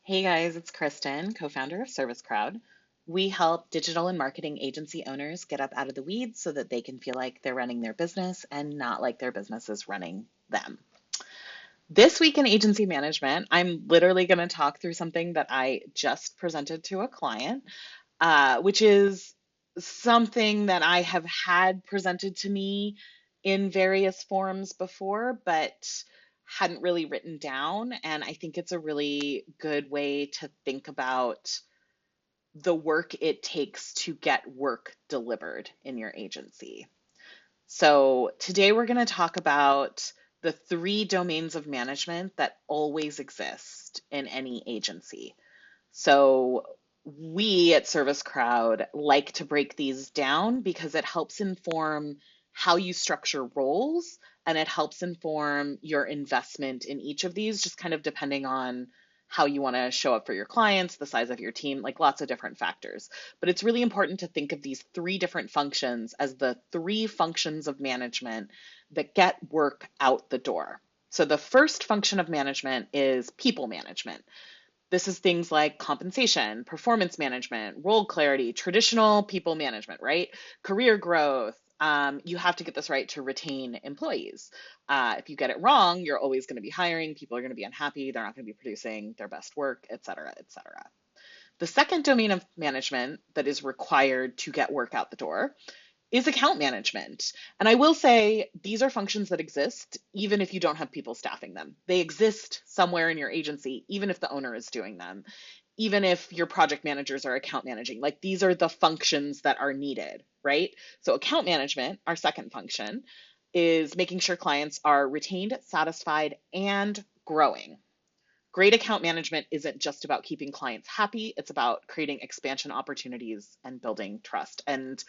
Hey guys, it's Kristin, co-founder of ServiceCrowd. We help digital and marketing agency owners get up out of the weeds so that they can feel like they're running their business and not like their business is running them. This week in agency management, I'm literally going to talk through something that I just presented to a client, which is something that I have had presented to me in various forms before, but hadn't really written down. And I think it's a really good way to think about the work it takes to get work delivered in your agency. So today we're going to talk about the three domains of management that always exist in any agency. So we at ServiceCrowd like to break these down because it helps inform how you structure roles and it helps inform your investment in each of these, just kind of depending on how you want to show up for your clients, the size of your team, like lots of different factors. But it's really important to think of these three different functions as the three functions of management that get work out the door. So the first function of management is people management. This is things like compensation, performance management, role clarity, traditional people management, right? Career growth. You have to get this right to retain employees. If you get it wrong, you're always going to be hiring. People are going to be unhappy. They're not going to be producing their best work, et cetera, et cetera. The second domain of management that is required to get work out the door is account management. And I will say these are functions that exist even if you don't have people staffing them. They exist somewhere in your agency, even if the owner is doing them, even if your project managers are account managing. Like these are the functions that are needed, right? So account management, our second function, is making sure clients are retained, satisfied, and growing. Great account management isn't just about keeping clients happy, it's about creating expansion opportunities and building trust. And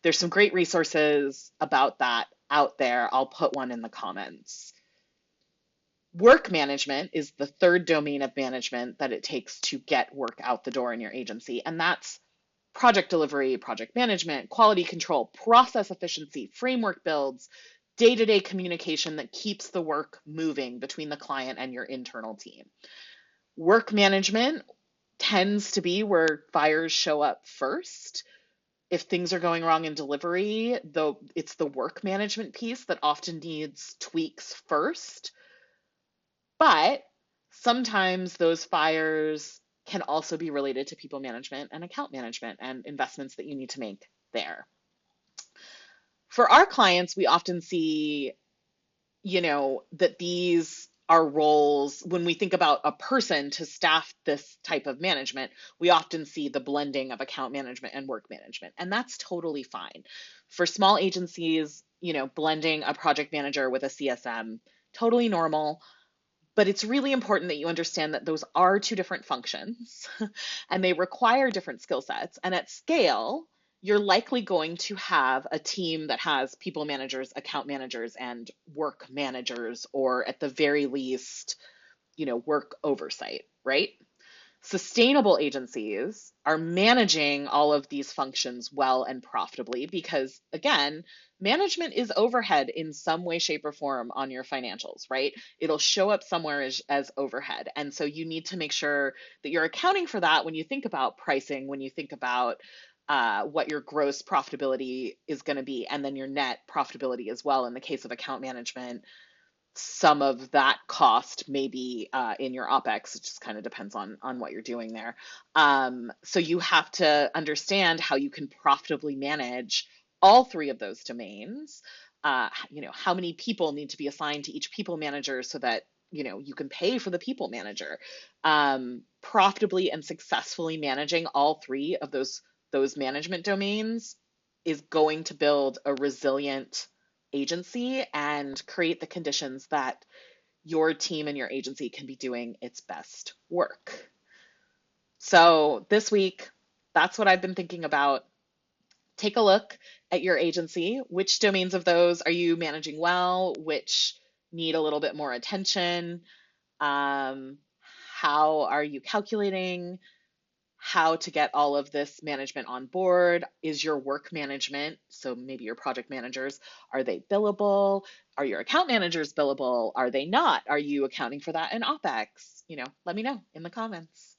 there's some great resources about that out there. I'll put one in the comments. Work management is the third domain of management that it takes to get work out the door in your agency. And that's project delivery, project management, quality control, process efficiency, framework builds, day-to-day communication that keeps the work moving between the client and your internal team. Work management tends to be where fires show up first. If things are going wrong in delivery, though it's the work management piece that often needs tweaks first. But sometimes those fires can also be related to people management and account management and investments that you need to make there. For our clients, we often see, that these are roles. When we think about a person to staff this type of management, we often see the blending of account management and work management, and that's totally fine. For small agencies, blending a project manager with a CSM, totally normal. But it's really important that you understand that those are two different functions and they require different skill sets. And at scale, you're likely going to have a team that has people managers, account managers, and work managers, or at the very least, work oversight, right? Sustainable agencies are managing all of these functions well and profitably because, again, management is overhead in some way, shape, or form on your financials, right? It'll show up somewhere as overhead. And so you need to make sure that you're accounting for that when you think about pricing, when you think about what your gross profitability is going to be, and then your net profitability as well. In the case of account management, some of that cost may be in your OpEx. It just kind of depends on what you're doing there. So you have to understand how you can profitably manage all three of those domains. How many people need to be assigned to each people manager so that you can pay for the people manager. Profitably and successfully managing all three of those management domains is going to build a resilient agency and create the conditions that your team and your agency can be doing its best work. So this week, that's what I've been thinking about. Take a look at your agency. Which domains of those are you managing well? Which need a little bit more attention? How are you calculating how to get all of this management on board? Is your work management, so maybe your project managers, are they billable? Are your account managers billable? Are they not? Are you accounting for that in OpEx? Let me know in the comments.